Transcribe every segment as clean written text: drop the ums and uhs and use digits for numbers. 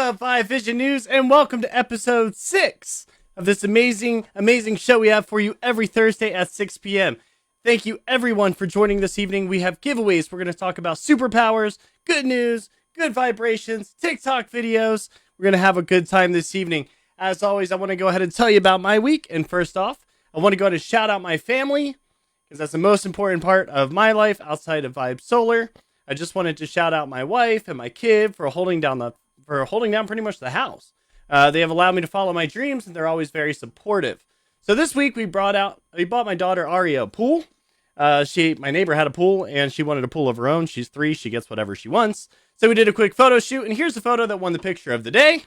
up, Five Vision News, and welcome to episode 6 of this amazing show we have for you every Thursday at 6 p.m. Thank you, everyone, for joining this evening. We have giveaways. We're going to talk about superpowers, good news, good vibrations, TikTok videos. We're going to have a good time this evening. As always, I want to go ahead and tell you about my week. And first off, I want to go ahead and shout out my family, because that's the most important part of my life outside of Vibe Solar. I just wanted to shout out my wife and my kid for holding down pretty much the house. They have allowed me to follow my dreams, and they're always very supportive. So this week we bought my daughter Aria a pool. My neighbor had a pool, and she wanted a pool of her own. She's 3. She gets whatever she wants. So we did a quick photo shoot, and here's the photo that won the picture of the day.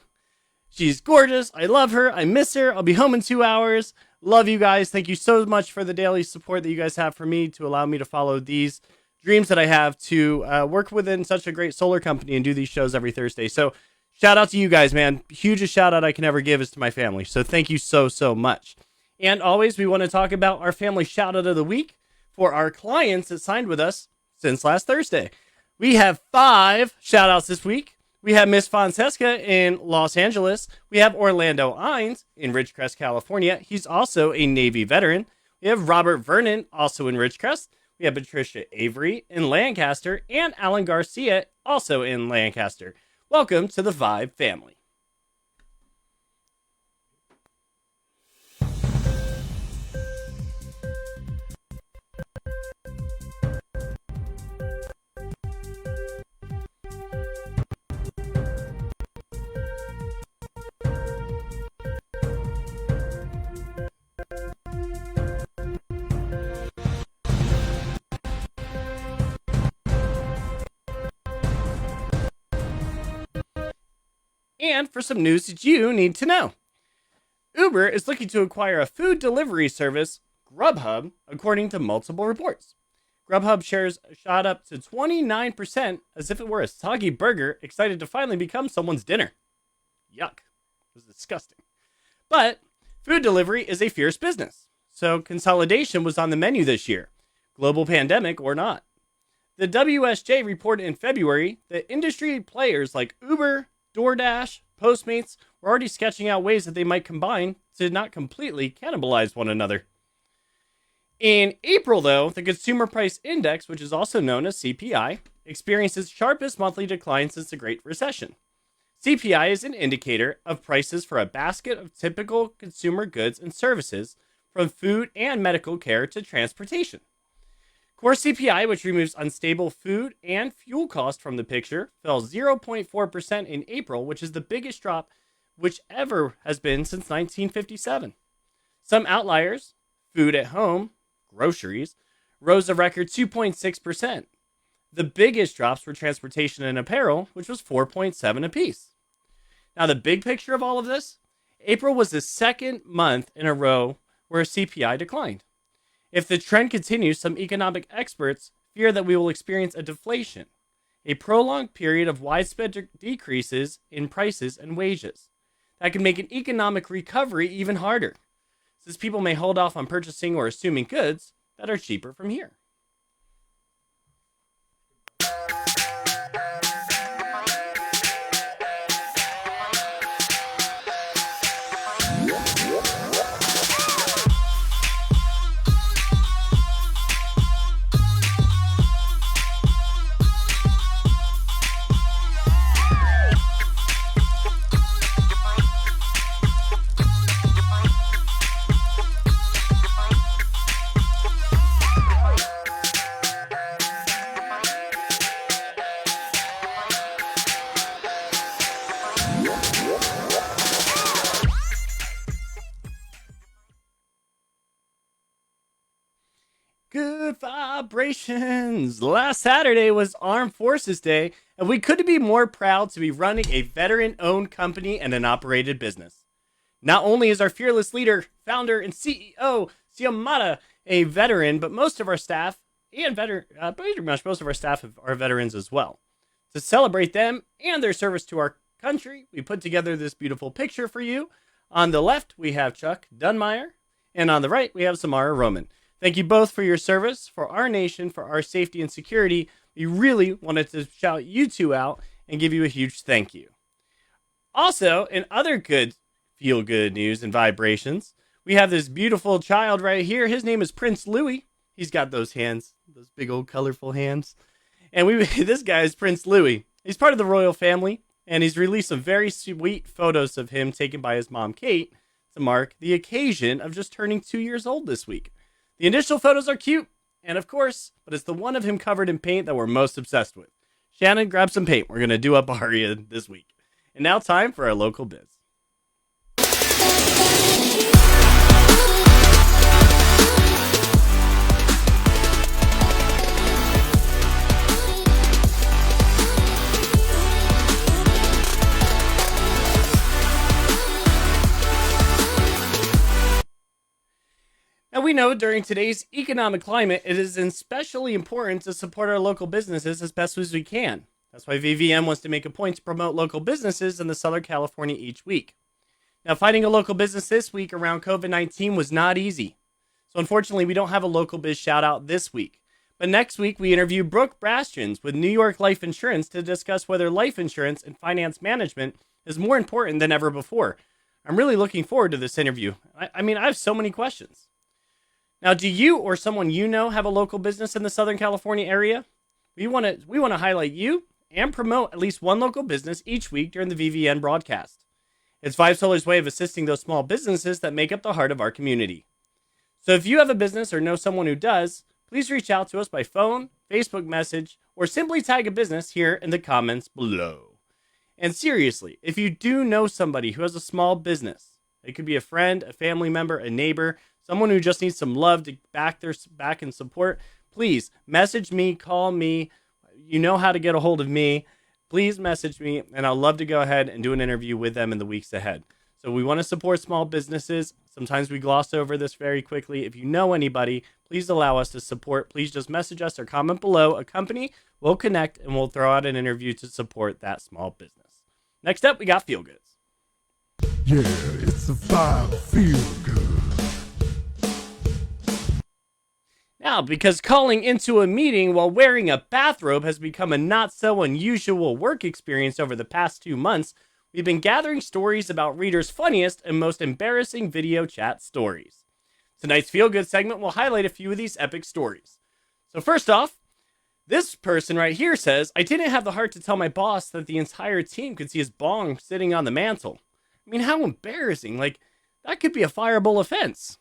She's gorgeous. I love her. I miss her. I'll be home in 2 hours. Love you guys. Thank you so much for the daily support that you guys have for me to allow me to follow these dreams that I have to work within such a great solar company and do these shows every Thursday. So shout out to you guys, man. Hugest shout out I can ever give is to my family. So thank you so much. And always, we want to talk about our family shout out of the week for our clients that signed with us since last Thursday. We have 5 shout outs this week. We have Miss Fonseca in Los Angeles. We have Orlando Ines in Ridgecrest, California. He's also a Navy veteran. We have Robert Vernon, also in Ridgecrest. We have Patricia Avery in Lancaster, and Alan Garcia, also in Lancaster. Welcome to the Vibe family. And for some news that you need to know. Uber is looking to acquire a food delivery service, Grubhub, according to multiple reports. Grubhub shares shot up to 29% as if it were a soggy burger excited to finally become someone's dinner. Yuck. It was disgusting. But food delivery is a fierce business, so consolidation was on the menu this year, global pandemic or not. The WSJ reported in February that industry players like Uber, DoorDash, Postmates were already sketching out ways that they might combine to not completely cannibalize one another. In April, though, the Consumer Price Index, which is also known as CPI, experienced its sharpest monthly decline since the Great Recession. CPI is an indicator of prices for a basket of typical consumer goods and services, from food and medical care to transportation. Core CPI, which removes unstable food and fuel costs from the picture, fell 0.4% in April, which is the biggest drop which ever has been since 1957. Some outliers, food at home, groceries, rose a record 2.6%. The biggest drops were transportation and apparel, which was 4.7% apiece. Now, the big picture of all of this, April was the second month in a row where CPI declined. If the trend continues, some economic experts fear that we will experience a deflation, a prolonged period of widespread decreases in prices and wages. That can make an economic recovery even harder, since people may hold off on purchasing or assuming goods that are cheaper from here. Good vibrations! Last Saturday was Armed Forces Day, and we couldn't be more proud to be running a veteran-owned company and an operated business. Not only is our fearless leader, founder, and CEO, Xiomara, a veteran, but most of our staff pretty much most of our staff are veterans as well. To celebrate them and their service to our country, we put together this beautiful picture for you. On the left, we have Chuck Dunmeyer, and on the right, we have Samara Roman. Thank you both for your service, for our nation, for our safety and security. We really wanted to shout you two out and give you a huge thank you. Also, in other good feel good news and vibrations, we have this beautiful child right here. His name is Prince Louis. He's got those hands, those big old colorful hands. And this guy is Prince Louis. He's part of the royal family, and he's released some very sweet photos of him taken by his mom, Kate, to mark the occasion of just turning 2 years old this week. The initial photos are cute, and of course, but it's the one of him covered in paint that we're most obsessed with. Shannon, grab some paint. We're going to do up Aria this week. And now time for our local biz. Now, we know during today's economic climate, it is especially important to support our local businesses as best as we can. That's why VVN wants to make a point to promote local businesses in the Southern California each week. Now, finding a local business this week around COVID-19 was not easy. So unfortunately, we don't have a local biz shout out this week. But next week, we interview Brooke Bastians with New York Life Insurance to discuss whether life insurance and finance management is more important than ever before. I'm really looking forward to this interview. I have so many questions. Now, do you or someone you know have a local business in the Southern California area? We want to highlight you and promote at least one local business each week during the VVN broadcast. It's Vibe Solar's way of assisting those small businesses that make up the heart of our community. So if you have a business or know someone who does, please reach out to us by phone, Facebook message, or simply tag a business here in the comments below. And seriously, if you do know somebody who has a small business, it could be a friend, a family member, a neighbor, someone who just needs some love to back and support, please message me, call me. You know how to get a hold of me. Please message me, and I'll love to go ahead and do an interview with them in the weeks ahead. So we want to support small businesses. Sometimes we gloss over this very quickly. If you know anybody, please allow us to support. Please just message us or comment below. A company will connect, and we'll throw out an interview to support that small business. Next up, we got Feel Goods. Yeah, it's a Vibe Feel Good. Now, because calling into a meeting while wearing a bathrobe has become a not so unusual work experience over the past 2 months, we've been gathering stories about readers' funniest and most embarrassing video chat stories. Tonight's Feel Good segment will highlight a few of these epic stories. So first off, this person right here says, I didn't have the heart to tell my boss that the entire team could see his bong sitting on the mantle. I mean, how embarrassing. That could be a fireable offense.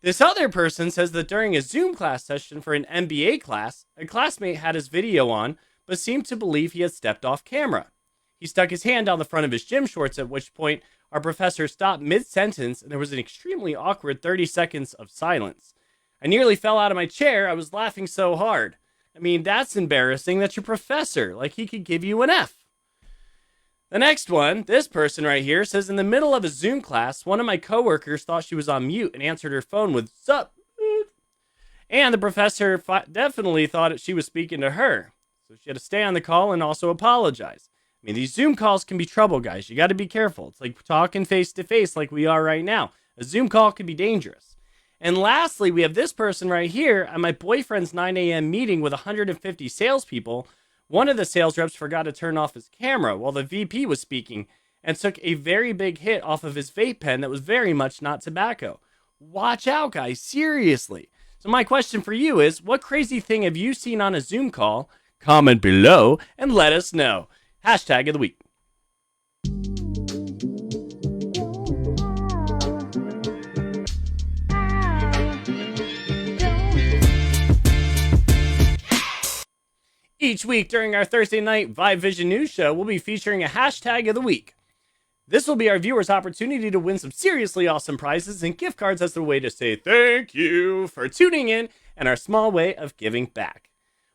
This other person says that during a Zoom class session for an MBA class, a classmate had his video on, but seemed to believe he had stepped off camera. He stuck his hand down the front of his gym shorts, at which point our professor stopped mid-sentence and there was an extremely awkward 30 seconds of silence. I nearly fell out of my chair. I was laughing so hard. I mean, that's embarrassing. That's your professor. He could give you an F. The next one, this person right here, says in the middle of a Zoom class, one of my coworkers thought she was on mute and answered her phone with, "Sup?" And the professor definitely thought she was speaking to her. So she had to stay on the call and also apologize. I mean, these Zoom calls can be trouble, guys. You got to be careful. It's like talking face to face like we are right now. A Zoom call can be dangerous. And lastly, we have this person right here at my boyfriend's 9 a.m. meeting with 150 salespeople. One of the sales reps forgot to turn off his camera while the VP was speaking and took a very big hit off of his vape pen that was very much not tobacco. Watch out, guys. Seriously. So my question for you is, what crazy thing have you seen on a Zoom call? Comment below and let us know. Hashtag of the week. Each week during our Thursday night Vibe Vision News show, we'll be featuring a hashtag of the week. This will be our viewers' opportunity to win some seriously awesome prizes and gift cards as a way to say thank you for tuning in and our small way of giving back.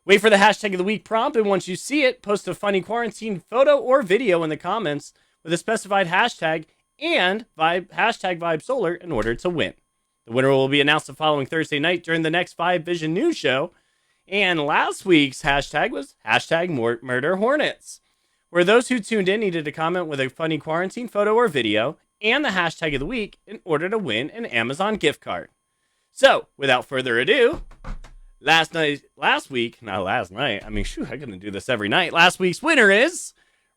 Wait for the hashtag of the week prompt, and once you see it, post a funny quarantine photo or video in the comments with a specified hashtag and hashtag Vibe Solar in order to win. The winner will be announced the following Thursday night during the next Vibe Vision News show. And last week's hashtag was hashtag Murder Hornets, where those who tuned in needed to comment with a funny quarantine photo or video and the hashtag of the week in order to win an Amazon gift card. So, without further ado, last week, I couldn't do this every night. Last week's winner is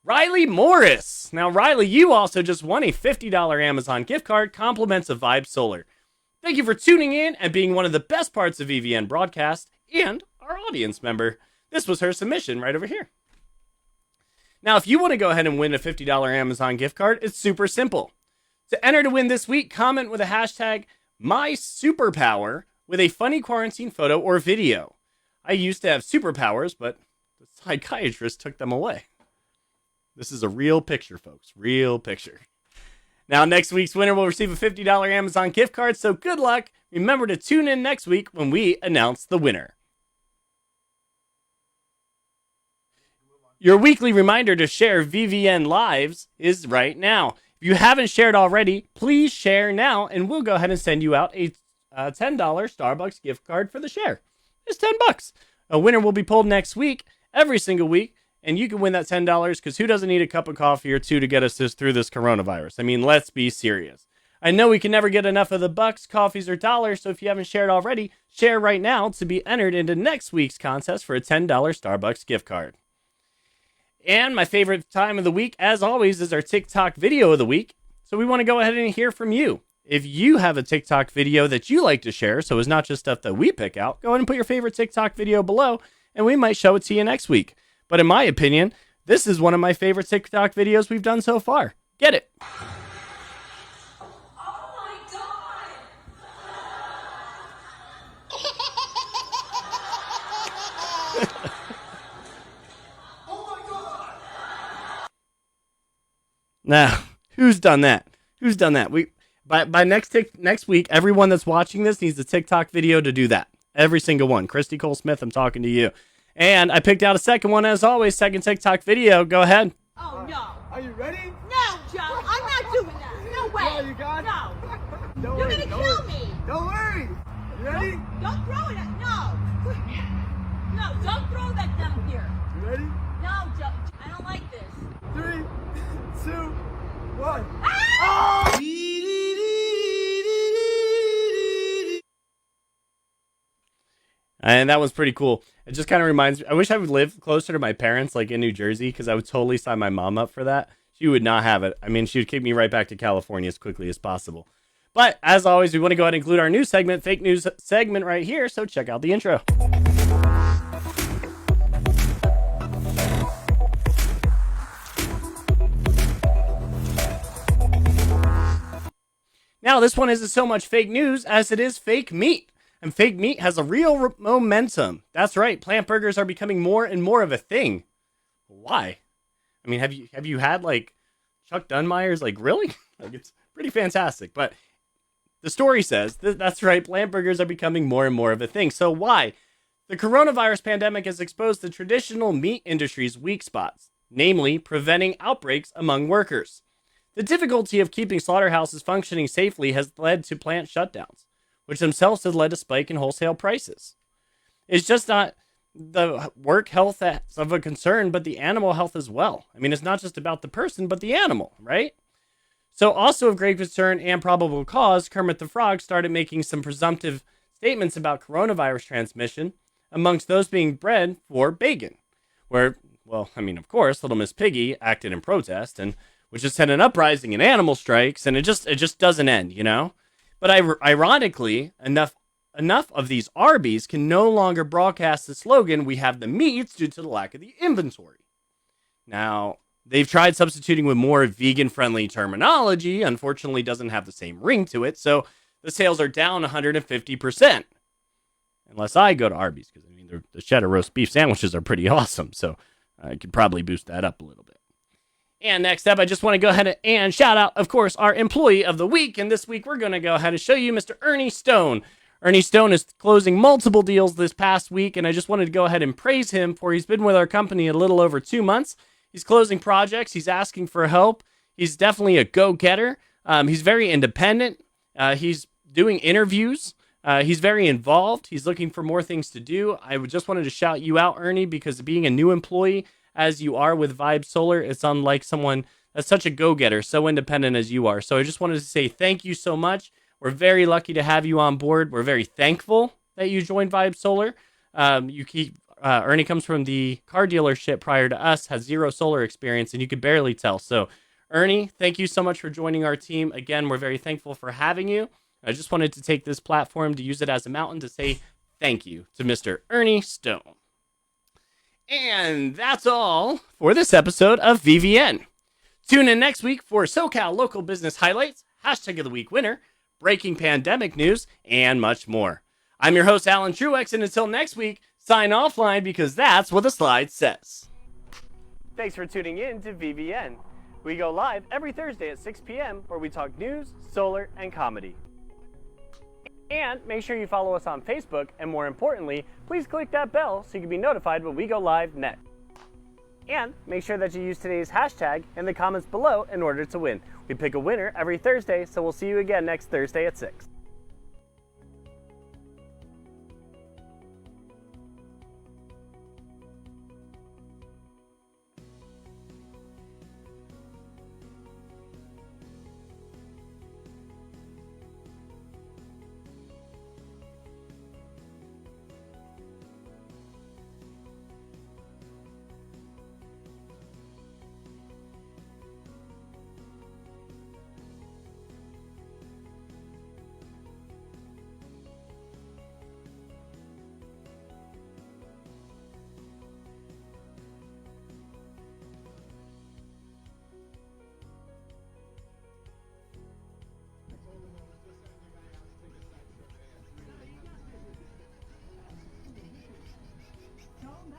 Riley Morris. Now, Riley, you also just won a $50 Amazon gift card, compliments of Vibe Solar. Thank you for tuning in and being one of the best parts of VVN broadcast and our audience member. This was her submission right over here. Now, if you want to go ahead and win a $50 Amazon gift card, it's super simple. To enter to win this week, comment with a hashtag #MySuperpower with a funny quarantine photo or video. I used to have superpowers, but the psychiatrist took them away. This is a real picture, folks. Real picture. Now, next week's winner will receive a $50 Amazon gift card, so good luck. Remember to tune in next week when we announce the winner. Your weekly reminder to share VVN Lives is right now. If you haven't shared already, please share now, and we'll go ahead and send you out a $10 Starbucks gift card for the share. It's $10. A winner will be pulled next week, every single week, and you can win that $10 because who doesn't need a cup of coffee or two to get us through this coronavirus? I mean, let's be serious. I know we can never get enough of the bucks, coffees, or dollars, so if you haven't shared already, share right now to be entered into next week's contest for a $10 Starbucks gift card. And my favorite time of the week, as always, is our TikTok video of the week. So we want to go ahead and hear from you. If you have a TikTok video that you like to share, so it's not just stuff that we pick out, go ahead and put your favorite TikTok video below, and we might show it to you next week. But in my opinion, this is one of my favorite TikTok videos we've done so far. Get it. Oh my God! Oh my God! Now, who's done that? Who's done that? By next week, everyone that's watching this needs a TikTok video to do that. Every single one. Christy Cole Smith, I'm talking to you. And I picked out a second one, as always. Second TikTok video. Go ahead. Oh no! Are you ready? No, Joe! I'm not doing that! No way! Yeah, you got it. No! Don't You're worry, gonna don't kill worry. me! Don't worry. You ready? Don't throw it at no! No, don't throw that down here! You ready? No, Joe! I don't like this. 3, 2, 1. Ah! And that was pretty cool. It just kind of reminds me, I wish I would live closer to my parents, like in New Jersey, because I would totally sign my mom up for that. She would not have it. I mean, she would kick me right back to California as quickly as possible. But as always, we want to go ahead and include our news segment, fake news segment right here. So check out the intro. Now, this one isn't so much fake news as it is fake meat. And fake meat has a real momentum. That's right. Plant burgers are becoming more and more of a thing. Why? I mean, have you had like Chuck Dunmeyer's? Like, really? Like, it's pretty fantastic. But the story says that's right. Plant burgers are becoming more and more of a thing. So why? The coronavirus pandemic has exposed the traditional meat industry's weak spots, namely preventing outbreaks among workers. The difficulty of keeping slaughterhouses functioning safely has led to plant shutdowns, which themselves have led to a spike in wholesale prices. It's just not the work health that's of a concern, but the animal health as well. I mean, it's not just about the person, but the animal, right? So also of great concern and probable cause, Kermit the Frog started making some presumptive statements about coronavirus transmission amongst those being bred for bacon, where, well, I mean, of course, Little Miss Piggy acted in protest, and which has had an uprising in animal strikes, and it just doesn't end, you know? But ironically, enough of these Arby's can no longer broadcast the slogan, "We have the meats," due to the lack of the inventory. Now, they've tried substituting with more vegan-friendly terminology, unfortunately doesn't have the same ring to it, so the sales are down 150%. Unless I go to Arby's, because I mean, the cheddar roast beef sandwiches are pretty awesome, so I could probably boost that up a little bit. And next up, I just want to go ahead and shout out, of course, our employee of the week. And this week, we're going to go ahead and show you Mr. Ernie Stone. Ernie Stone is closing multiple deals this past week, and I just wanted to go ahead and praise him for he's been with our company a little over 2 months. He's closing projects. He's asking for help. He's definitely a go-getter. He's very independent. He's doing interviews. He's very involved. He's looking for more things to do. I just wanted to shout you out, Ernie, because being a new employee, as you are with Vibe Solar, it's unlike someone that's such a go-getter, so independent as you are. So I just wanted to say thank you so much. We're very lucky to have you on board. We're very thankful that you joined Vibe Solar. You keep Ernie comes from the car dealership prior to us, has zero solar experience, and you could barely tell. So, Ernie, thank you so much for joining our team. Again, we're very thankful for having you. I just wanted to take this platform to use it as a mountain to say thank you to Mr. Ernie Stone. And that's all for this episode of VVN. Tune in next week for SoCal local business highlights, hashtag of the week winner, breaking pandemic news, and much more. I'm your host, Alan Truex, and until next week, sign offline because that's what the slide says. Thanks for tuning in to VVN. We go live every Thursday at 6 p.m. where we talk news, solar, and comedy. And make sure you follow us on Facebook, and more importantly, please click that bell so you can be notified when we go live next. And make sure that you use today's hashtag in the comments below in order to win. We pick a winner every Thursday, so we'll see you again next Thursday at 6.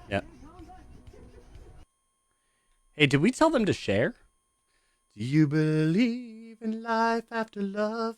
Yep. Hey, did we tell them to share? Do you believe in life after love?